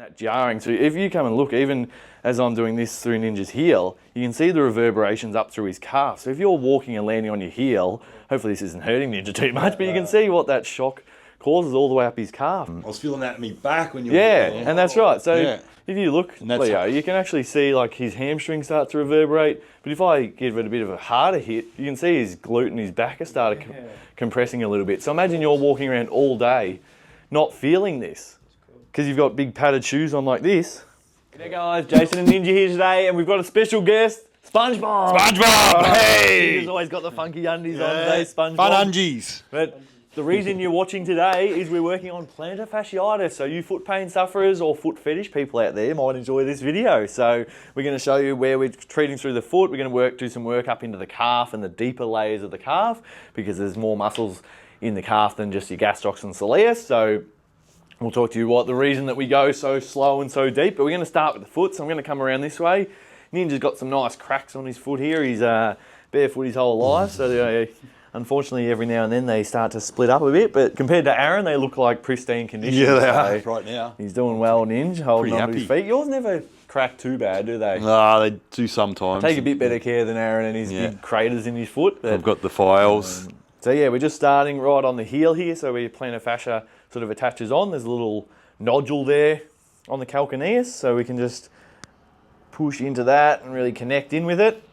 that jarring. So if you come and look, even as I'm doing this through Ninja's heel, you can see the reverberations up through his calf. So if you're walking and landing on your heel, hopefully this isn't hurting Ninja too much, but you can see what that shock causes all the way up his calf. I was feeling that in my back when you were and that's right. So if you look, that's Leo, you can actually see like his hamstrings start to reverberate. But if I give it a bit of a harder hit, you can see his glute and his back are started compressing a little bit. So imagine you're walking around all day not feeling this because you've got big padded shoes on like this. G'day guys, Jason and Ninja here today, and we've got a special guest, SpongeBob. SpongeBob, hey! Ninja's always got the funky undies on today, SpongeBob. Fun undies. But the reason you're watching today is we're working on plantar fasciitis. So you foot pain sufferers or foot fetish people out there might enjoy this video. So we're going to show you where we're treating through the foot. We're going to do some work up into the calf and the deeper layers of the calf because there's more muscles in the calf than just your gastrocs and soleus. So we'll talk to you what the reason that we go so slow and so deep. But we're going to start with the foot. So I'm going to come around this way. Ninja's got some nice cracks on his foot here. He's barefoot his whole life. So unfortunately, every now and then they start to split up a bit, but compared to Aaron, they look like pristine condition. Yeah, they are right now. He's doing well, Ninja, holding on to his feet. Yours never crack too bad, do they? No, they do sometimes. Take a bit better care than Aaron and his big craters in his foot. I've got the files. So yeah, we're just starting right on the heel here, so where your plantar fascia sort of attaches on. There's a little nodule there on the calcaneus, so we can just push into that and really connect in with it.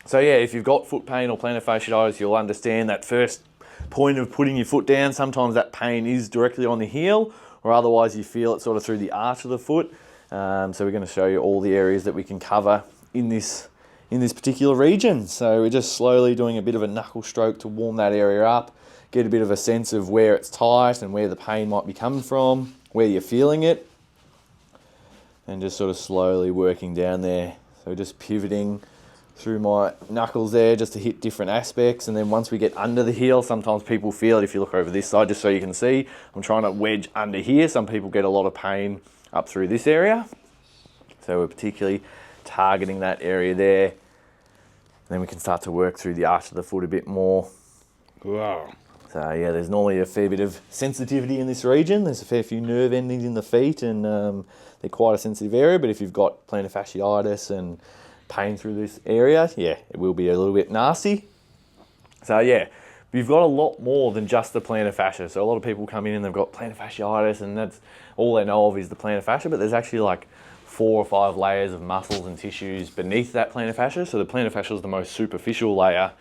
So yeah, if you've got foot pain or plantar fasciitis, you'll understand that first point of putting your foot down. Sometimes that pain is directly on the heel, or otherwise you feel it sort of through the arch of the foot. So we're going to show you all the areas that we can cover in this particular region. So we're just slowly doing a bit of a knuckle stroke to warm that area up, get a bit of a sense of where it's tight and where the pain might be coming from, where you're feeling it, and just sort of slowly working down there. So just pivoting through my knuckles there just to hit different aspects. And then once we get under the heel, sometimes people feel it. If you look over this side, just so you can see, I'm trying to wedge under here. Some people get a lot of pain up through this area. So we're particularly targeting that area there. And then we can start to work through the arch of the foot a bit more. Wow. So yeah, there's normally a fair bit of sensitivity in this region. There's a fair few nerve endings in the feet, and they're quite a sensitive area. But if you've got plantar fasciitis and pain through this area, yeah, it will be a little bit nasty. So yeah, you've got a lot more than just the plantar fascia. So a lot of people come in and they've got plantar fasciitis and that's all they know of is the plantar fascia, but there's actually like 4 or 5 layers of muscles and tissues beneath that plantar fascia. So the plantar fascia is the most superficial layer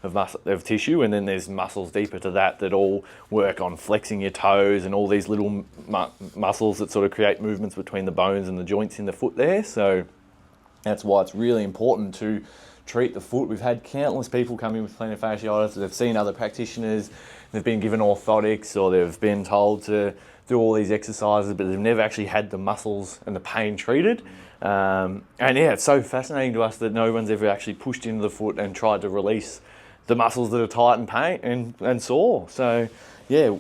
of tissue, and then there's muscles deeper to that all work on flexing your toes and all these little muscles that sort of create movements between the bones and the joints in the foot there. So that's why it's really important to treat the foot. We've had countless people come in with plantar fasciitis. They've seen other practitioners, they've been given orthotics, or they've been told to do all these exercises, but they've never actually had the muscles and the pain treated. And yeah, it's so fascinating to us that no one's ever actually pushed into the foot and tried to release the muscles that are tight and pain and sore. So yeah,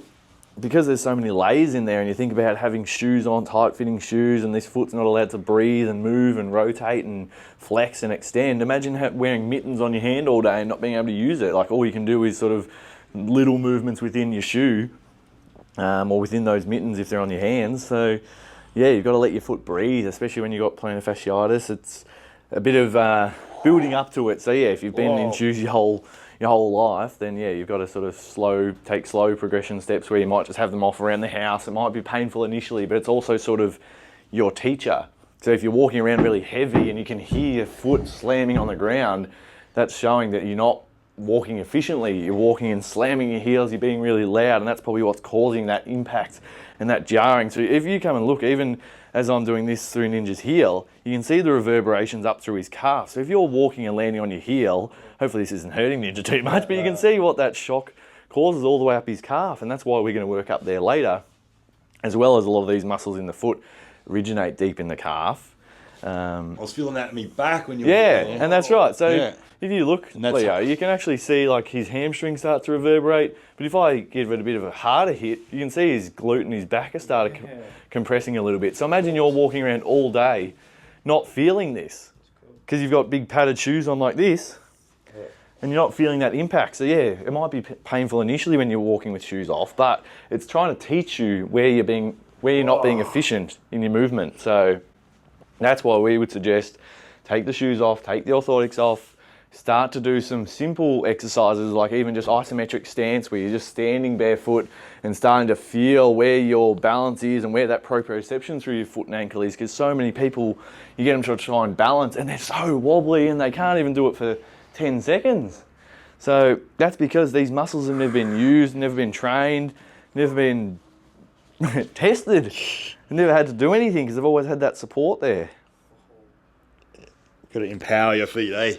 because there's so many layers in there, and you think about having shoes on, tight fitting shoes, and this foot's not allowed to breathe and move and rotate and flex and extend. Imagine wearing mittens on your hand all day and not being able to use it. Like all you can do is sort of little movements within your shoe, or within those mittens if they're on your hands. So yeah, you've got to let your foot breathe, especially when you've got plantar fasciitis. It's a bit of building up to it. So yeah, if you've been in shoes your whole life, then yeah, you've got to sort of take slow progression steps where you might just have them off around the house. It might be painful initially, but it's also sort of your teacher. So if you're walking around really heavy and you can hear your foot slamming on the ground, that's showing that you're not walking efficiently. You're walking and slamming your heels, you're being really loud, and that's probably what's causing that impact and that jarring. So if you come and look, even as I'm doing this through Ninja's heel, you can see the reverberations up through his calf. So if you're walking and landing on your heel, hopefully this isn't hurting Ninja too much, but you can see what that shock causes all the way up his calf, and that's why we're going to work up there later, as well as a lot of these muscles in the foot originate deep in the calf. I was feeling that in my back when you were and that's right. So if you look, Leo, you can actually see like his hamstrings start to reverberate. But if I give it a bit of a harder hit, you can see his glute and his back are started compressing a little bit. So imagine you're walking around all day not feeling this because you've got big padded shoes on like this, and you're not feeling that impact. So yeah, it might be painful initially when you're walking with shoes off, but it's trying to teach you where you're being where you're not being efficient in your movement. So that's why we would suggest take the shoes off, take the orthotics off, start to do some simple exercises like even just isometric stance where you're just standing barefoot and starting to feel where your balance is and where that proprioception through your foot and ankle is, because so many people, you get them to try and balance and they're so wobbly and they can't even do it for 10 seconds. So that's because these muscles have never been used, never been trained, never been tested, never had to do anything because they've always had that support there. Got to empower your feet, eh?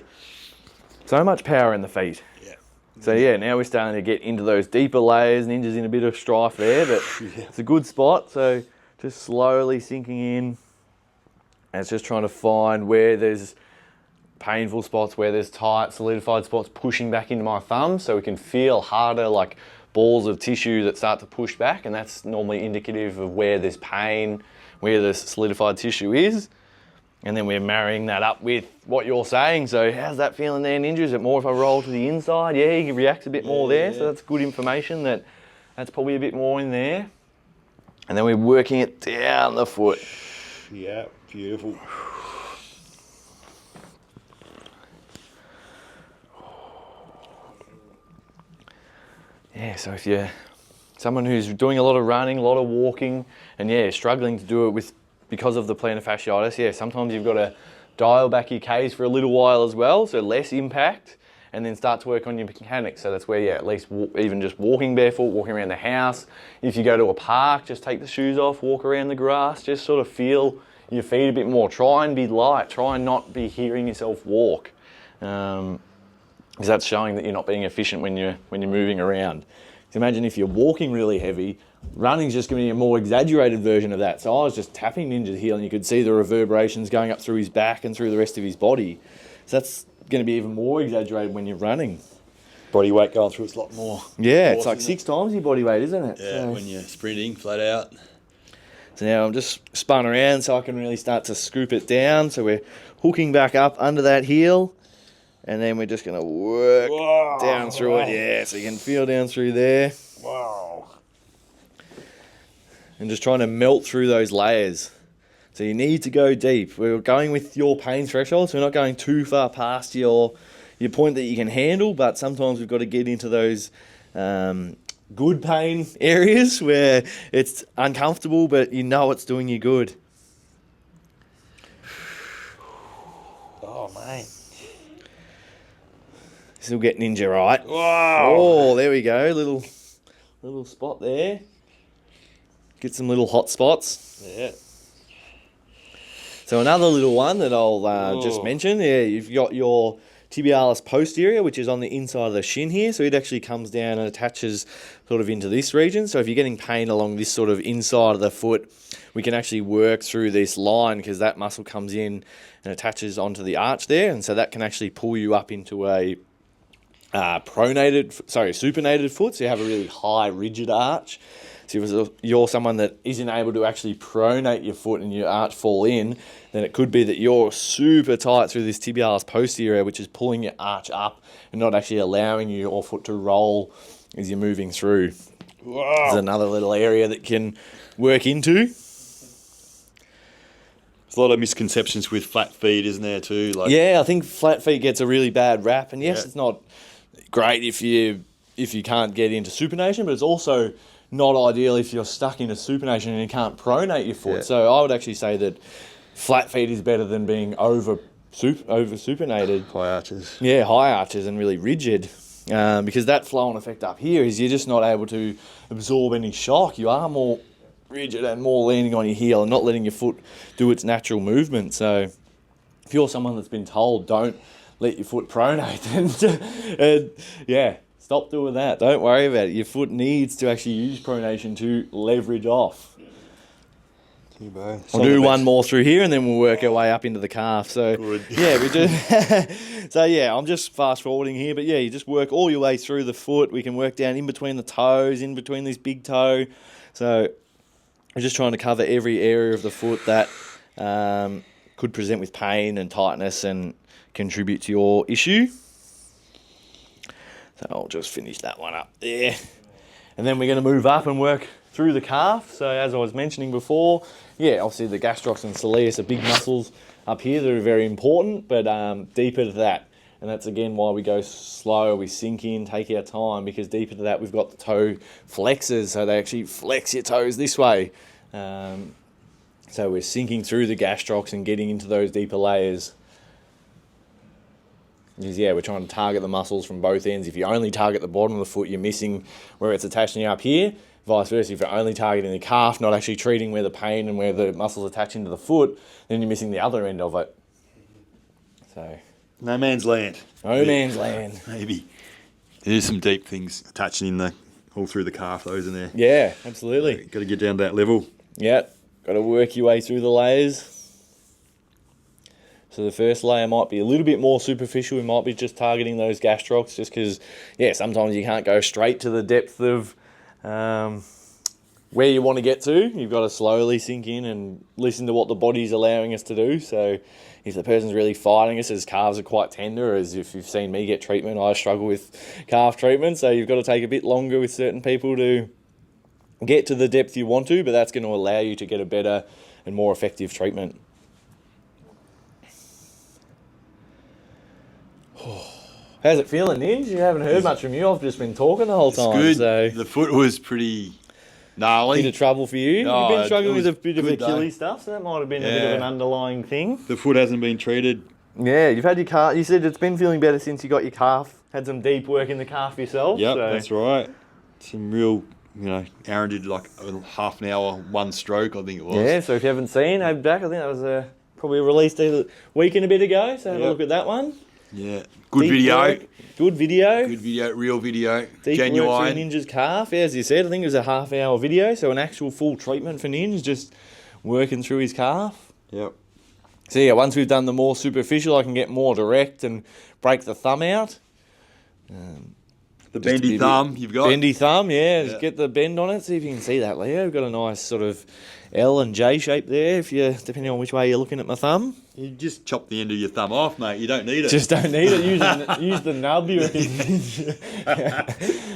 So much power in the feet. Yeah. So yeah, now we're starting to get into those deeper layers. Ninja's in a bit of strife there, but it's a good spot. So just slowly sinking in. And it's just trying to find where there's painful spots, where there's tight, solidified spots pushing back into my thumb, so we can feel harder, like balls of tissue that start to push back, and that's normally indicative of where there's pain, where the solidified tissue is. And then we're marrying that up with what you're saying. So how's that feeling there, Ninja? Is it more if I roll to the inside? Yeah, he reacts a bit more there. So that's good information that's probably a bit more in there. And then we're working it down the foot. Yeah, beautiful. Yeah, so if you're someone who's doing a lot of running, a lot of walking, and yeah, struggling to do it because of the plantar fasciitis, yeah, sometimes you've got to dial back your Ks for a little while as well, so less impact, and then start to work on your mechanics. So that's where, yeah, at least even just walking barefoot, walking around the house. If you go to a park, just take the shoes off, walk around the grass, just sort of feel your feet a bit more. Try and be light. Try and not be hearing yourself walk, because that's showing that you're not being efficient when you're moving around. So imagine if you're walking really heavy, running's just giving you a more exaggerated version of that. So I was just tapping Ninja's heel and you could see the reverberations going up through his back and through the rest of his body. So that's going to be even more exaggerated when you're running. Body weight going through it's a lot more. Yeah, it's like 6 times your body weight, isn't it? Yeah, so, when you're sprinting flat out. So now I'm just spun around so I can really start to scoop it down. So we're hooking back up under that heel. And then we're just going to work down through it. Yeah, so you can feel down through there. Wow. And just trying to melt through those layers. So you need to go deep. We're going with your pain threshold, so we're not going too far past your point that you can handle, but sometimes we've got to get into those good pain areas where it's uncomfortable, but you know it's doing you good. Oh, mate. Still get Ninja right. Wow. Oh, there we go. Little spot there. Get some little hot spots. Yeah. So another little one that I'll just mention. Yeah, you've got your tibialis posterior, which is on the inside of the shin here. So it actually comes down and attaches sort of into this region. So if you're getting pain along this sort of inside of the foot, we can actually work through this line because that muscle comes in and attaches onto the arch there. And so that can actually pull you up into a supinated foot, so you have a really high rigid arch. So if you're someone that isn't able to actually pronate your foot and your arch fall in, then it could be that you're super tight through this tibialis posterior, which is pulling your arch up and not actually allowing your foot to roll as you're moving through. Wow. There's another little area that can work into. There's a lot of misconceptions with flat feet, isn't there, too? Yeah, I think flat feet gets a really bad rap, and yes, it's not great if you can't get into supination, but it's also not ideal if you're stuck in a supination and you can't pronate your foot. Yeah. So I would actually say that flat feet is better than being over supinated. High arches. Yeah, high arches and really rigid. Because that flow-on effect up here is you're just not able to absorb any shock. You are more rigid and more leaning on your heel and not letting your foot do its natural movement. So if you're someone that's been told don't let your foot pronate, and stop doing that. Don't worry about it. Your foot needs to actually use pronation to leverage off. We'll do one more through here and then we'll work our way up into the calf. So good. Yeah, we do. So yeah, I'm just fast forwarding here, but yeah, you just work all your way through the foot. We can work down in between the toes, in between this big toe. So we're just trying to cover every area of the foot that could present with pain and tightness and contribute to your issue. So I'll just finish that one up there. And then we're going to move up and work through the calf. So as I was mentioning before, yeah, obviously the gastrocs and soleus are big muscles up here that are very important, but deeper to that. And that's again why we go slow, we sink in, take our time, because deeper to that we've got the toe flexors, so they actually flex your toes this way. So we're sinking through the gastrocs and getting into those deeper layers. Because, yeah, we're trying to target the muscles from both ends. If you only target the bottom of the foot, you're missing where it's attaching up here. Vice versa, if you're only targeting the calf, not actually treating where the pain and where the muscles attach into the foot, then you're missing the other end of it. So, No man's land. no man's land. Maybe. There's some deep things attaching in the all through the calf, though, isn't there? Yeah, absolutely. Got to get down to that level. Yeah, got to work your way through the layers. So the first layer might be a little bit more superficial. We might be just targeting those gastrocs just because, yeah, sometimes you can't go straight to the depth of where you want to get to. You've got to slowly sink in and listen to what the body's allowing us to do. So if the person's really fighting us, as calves are quite tender, as if you've seen me get treatment, I struggle with calf treatment. So you've got to take a bit longer with certain people to get to the depth you want to, but that's going to allow you to get a better and more effective treatment. How's it feeling, Ninj? You haven't heard much from you. I've just been talking the whole time. It's good. So The foot was pretty gnarly. bit of trouble for you. No, You've been struggling it with a was bit of good, Achilles stuff, so that might have been a bit of Yeah. an underlying thing. The foot hasn't been treated. Yeah, you've had your calf. You said it's been feeling better since you got your calf. Had some deep work in the calf yourself. Yep, so. that's right. Some real, Aaron did like a half an hour, one stroke, I think it was. Yeah, so if you haven't seen, have back. I think that was probably released a week and a bit ago. So have a Yep. look at that one. Yeah. Good Deep video. work, good video. Good video, real video. Deep work through Genuine. Ninja's calf. Yeah, as you said, I think it was a half-hour video, so an actual full treatment for Ninja, just working through his calf. Yep. So yeah, once we've done the more superficial, I can get more direct and break the thumb out. The Just to bendy be a bit- thumb you've got. Bendy thumb, yeah. Yeah. Just get the bend on it. See if you can see that, Leo. We've got a nice sort of L and J shape there, if you depending on which way you're looking at my thumb. You just chop the end of your thumb off, mate. You don't need it. Just don't need it. Use the nub, you reckon?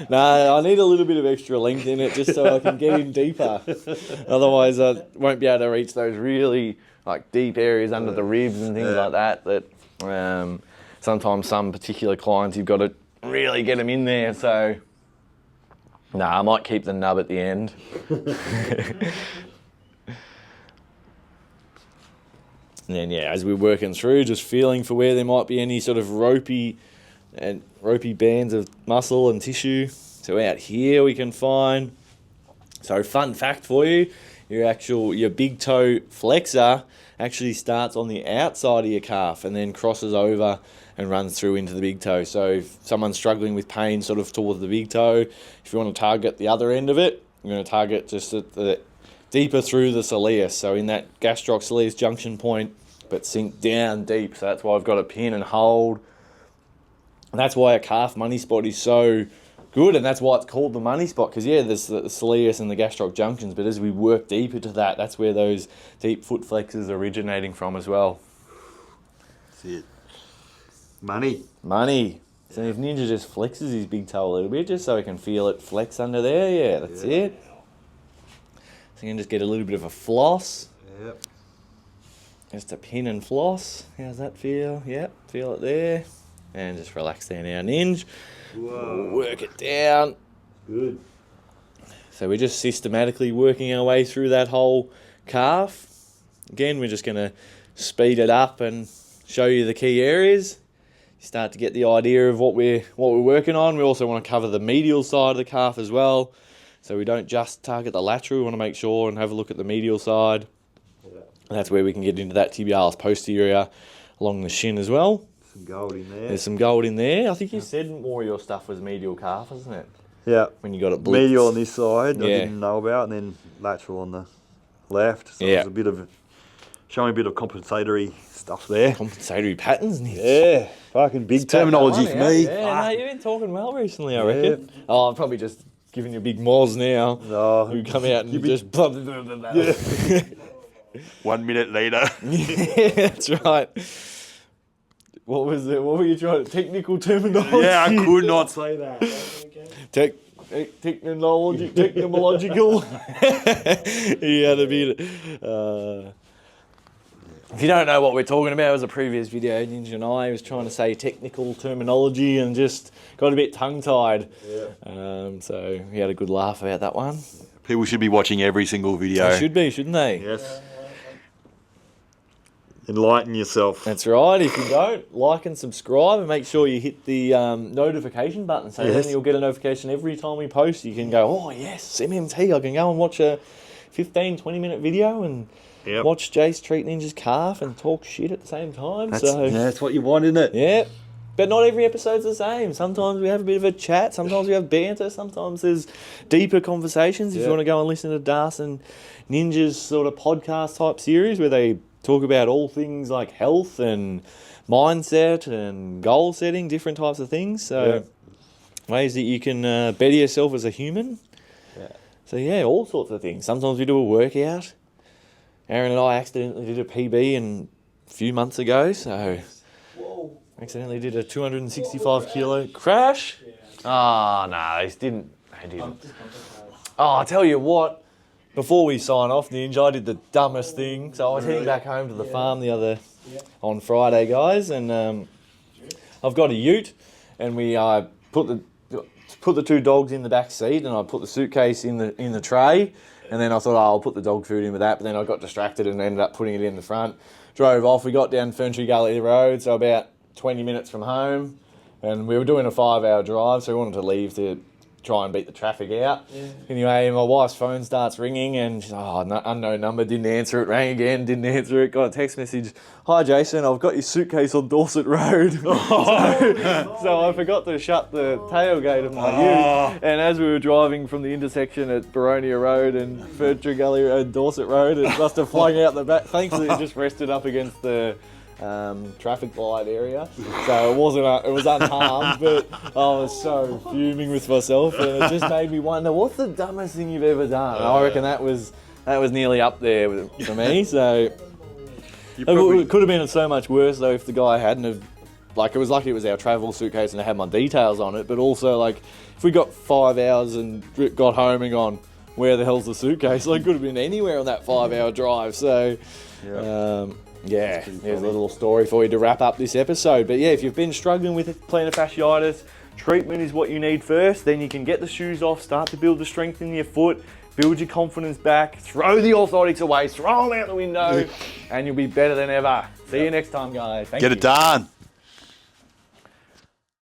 No, I need a little bit of extra length in it just so I can get in deeper. Otherwise, I won't be able to reach those really deep areas under the ribs and things like that. That sometimes some particular clients you've got to really get them in there. So, I might keep the nub at the end. And then, as we're working through, just feeling for where there might be any sort of ropey bands of muscle and tissue. So out here we can find. So fun fact for you, your big toe flexor actually starts on the outside of your calf and then crosses over and runs through into the big toe. So if someone's struggling with pain sort of towards the big toe, if you want to target the other end of it, you're going to target just at the deeper through the soleus, so in that gastroc-soleus junction point, but sink down deep. So that's why I've got a pin and hold. And that's why a calf money spot is so good, and that's why it's called the money spot, because there's the soleus and the gastroc junctions, but as we work deeper to that, that's where those deep foot flexors are originating from as well. That's it. Money. So if Ninja just flexes his big toe a little bit, just so he can feel it flex under there, that's it. So you can just get a little bit of a floss. Yep. Just a pin and floss. How's that feel? Yep, feel it there. And just relax there now, Ninja. Whoa. Work it down. Good. So we're just systematically working our way through that whole calf. Again, we're just going to speed it up and show you the key areas. You start to get the idea of what we're working on. We also want to cover the medial side of the calf as well. So we don't just target the lateral. We want to make sure and have a look at the medial side. Yeah. And that's where we can get into that tibialis posterior along the shin as well. Some gold in there. There's some gold in there. I think you said more of your stuff was medial calf, isn't it? Yeah. When you got it blitzed. Medial on this side, I Yeah. didn't know about, and then lateral on the left. So Yeah. there's showing a bit of compensatory stuff there. Compensatory patterns, Nick. Yeah. Fucking big terminology for me. Yeah, mate, you've been talking well recently, I reckon. Oh, I'm probably just giving you a big moz now. No. You come out and just... blah, blah, blah, blah, blah. Yeah. 1 minute later. Yeah, that's right. What was it? What were you trying to... Technical terminology? Yeah, I could not say that. technological. He had a bit. If you don't know what we're talking about, it was a previous video. Ninja and I was trying to say technical terminology and just got a bit tongue-tied. Yeah. So we had a good laugh about that one. People should be watching every single video. They should be, shouldn't they? Yes. Enlighten yourself. That's right. If you don't, like and subscribe and make sure you hit the notification button so then you'll get a notification every time we post. You can go, oh yes, MMT, I can go and watch a 15, 20-minute video and watch Jace treat Ninja's calf and talk shit at the same time. That's what you want, isn't it? Yeah. But not every episode's the same. Sometimes we have a bit of a chat. Sometimes we have banter. Sometimes there's deeper conversations. If you want to go and listen to Das and Ninja's sort of podcast type series where they talk about all things like health and mindset and goal setting, different types of things. So ways that you can better yourself as a human. Yeah. So yeah, all sorts of things. Sometimes we do a workout. Aaron and I accidentally did a PB a few months ago, so accidentally did a 265 kilo crash. Oh, no, they didn't. Oh, I'll tell you what, before we sign off, Ninja, I did the dumbest thing. So I was heading back home to the farm on Friday, guys, and I've got a ute, and we put the two dogs in the back seat, and I put the suitcase in the tray. And then I thought, I'll put the dog food in with that. But then I got distracted and ended up putting it in the front. Drove off. We got down Ferntree Gully Road, so about 20 minutes from home. And we were doing a 5-hour drive, so we wanted to leave to try and beat the traffic out. Yeah. Anyway, my wife's phone starts ringing and she's, unknown number, didn't answer it, rang again, didn't answer it, got a text message, hi Jason, I've got your suitcase on Dorset Road. So I forgot to shut the tailgate of my ute, and as we were driving from the intersection at Baronia Road and Ferntree Gully Road, Dorset Road, it must have flung out the back. Thankfully it just rested up against the traffic light area, so it was unharmed, but I was so fuming with myself, and it just made me wonder, what's the dumbest thing you've ever done? And I reckon that was nearly up there for me. So it could have been so much worse though if the guy hadn't have, like, it was lucky it was our travel suitcase and it had my details on it, but also like if we got 5 hours and got home and gone, where the hell's the suitcase? Like, could have been anywhere on that 5-hour drive. So yeah, here's a little story for you to wrap up this episode. But yeah, if you've been struggling with plantar fasciitis, treatment is what you need first. Then you can get the shoes off, start to build the strength in your foot, build your confidence back, throw the orthotics away, throw them out the window, and you'll be better than ever. See you next time, guys. Thank you. Get it done.